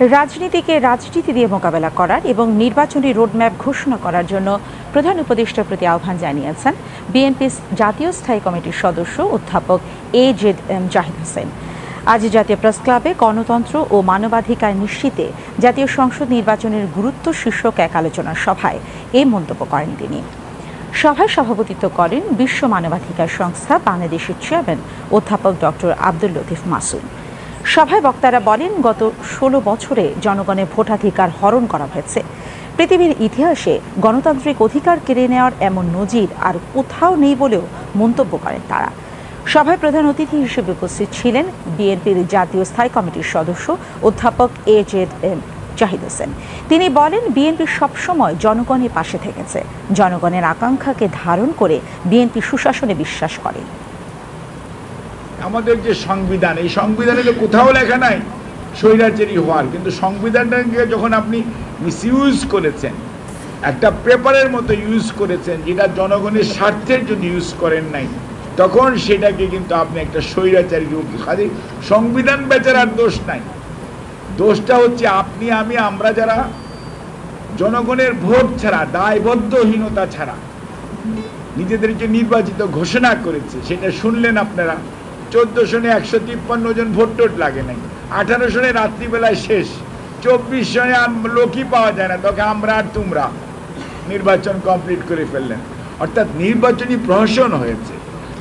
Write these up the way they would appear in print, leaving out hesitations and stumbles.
রাজনীতিকে রাজনীতি দিয়ে মোকাবেলা করার এবং নির্বাচনী রোডম্যাপ ঘোষণা করার জন্য প্রধান উপদেষ্টার প্রতি আহ্বান জানিয়েছেন বিএনপির জাতীয় স্থায়ী কমিটির সদস্য অধ্যাপক AJM জাহিদ হোসেন। আজ জাতীয় প্রেস ক্লাবে গণতন্ত্র ও মানবাধিকার নিশ্চিতে জাতীয় সংসদ নির্বাচনের গুরুত্ব শীর্ষক এক আলোচনা সভায় এই মন্তব্য করেন তিনি। সভায় সভাপতিত্ব করেন বিশ্ব মানবাধিকার সংস্থা বাংলাদেশের চেয়ারম্যান অধ্যাপক ডক্টর আব্দুল লতিফ মাসুদ। সভায় বক্তারা বলেন, গত 16 বছরে জনগণের ভোটাধিকার হরণ করা হয়েছে। পৃথিবীর ইতিহাসে গণতান্ত্রিক অধিকার কেড়ে নেওয়ার এমন নজির আর কোথাও নেই বলেও মন্তব্য করেন তারা। সভায় প্রধান অতিথি হিসেবে উপস্থিত ছিলেন বিএনপির জাতীয় স্থায়ী কমিটির সদস্য অধ্যাপক AJM জাহিদ হোসেন। তিনি বলেন, বিএনপি সবসময় জনগণের পাশে থেকেছে। জনগণের আকাঙ্ক্ষাকে ধারণ করে বিএনপি সুশাসনে বিশ্বাস করে। আমাদের যে সংবিধান, এই সংবিধানে তো কোথাও লেখা নাই স্বৈরাচারী হওয়ার, কিন্তু সংবিধানটাকে যখন আপনি মিসইউজ করেছেন, একটা পেপারের মতো ইউজ করেছেন, যেটা জনগণের স্বার্থের জন্য ইউজ করেন নাই, তখন সেটাকে কিন্তু আপনি একটা স্বৈরাচারী রূপ। খালি সংবিধান বেচারার দোষ নাই, দোষটা হচ্ছে আপনি আমরা যারা জনগণের ভোট ছাড়া, দায়বদ্ধহীনতা ছাড়া নিজেদেরকে নির্বাচিত ঘোষণা করেছে। সেটা শুনলেন আপনারা, 14 সনে 153 জন ভোট টোট লাগে নাই, 18 সনে রাত্রিবেলায় শেষ, 24 সনে আর লোকই পাওয়া যায় না, তখন আমরা আর তোমরা নির্বাচন কমপ্লিট করে ফেললেন। অর্থাৎ নির্বাচনী প্রহসন হয়েছে,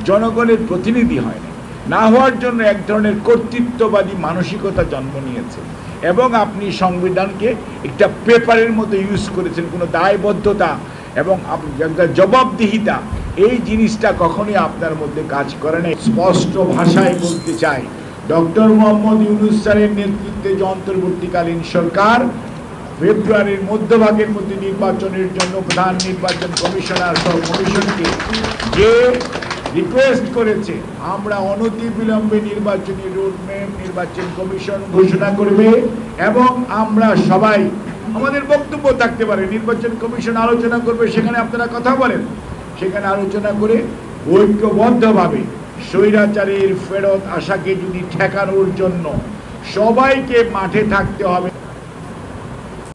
জনগণের প্রতিনিধি হয় না হওয়ার জন্য এক ধরনের কর্তৃত্ববাদী মানসিকতা জন্ম নিয়েছে। এবং আপনি সংবিধানকে একটা পেপারের মতো ইউজ করেছেন, কোনো দায়বদ্ধতা এবং একটা জবাবদিহিতা, এই জিনিসটা কখনোই আপনার মধ্যে কাজ করে না। স্পষ্ট ভাষায় বলতে চাই, ডক্টর মোহাম্মদ ইউনূস স্যারের নেতৃত্বে যে অন্তর্বর্তীকালীন সরকার ফেব্রুয়ারির মধ্যভাগের মধ্যে নির্বাচনের জন্য প্রধান নির্বাচন কমিশনার সহ কমিশনকে যে রিকোয়েস্ট করেছে, আমরা অনতিবিলম্বে নির্বাচনী রোডম্যাপ নির্বাচন কমিশন ঘোষণা করবে এবং আমরা সবাই আমাদের বক্তব্য থাকতে পারে, নির্বাচন কমিশন আলোচনা করবে, সেখানে আপনারা কথা বলেন, সেখানে আলোচনা করে ঐক্যবদ্ধভাবে স্বৈরাচারের ফেরত আশাকে যদি ঠেকানোর জন্য সবাইকে মাঠে থাকতে হবে।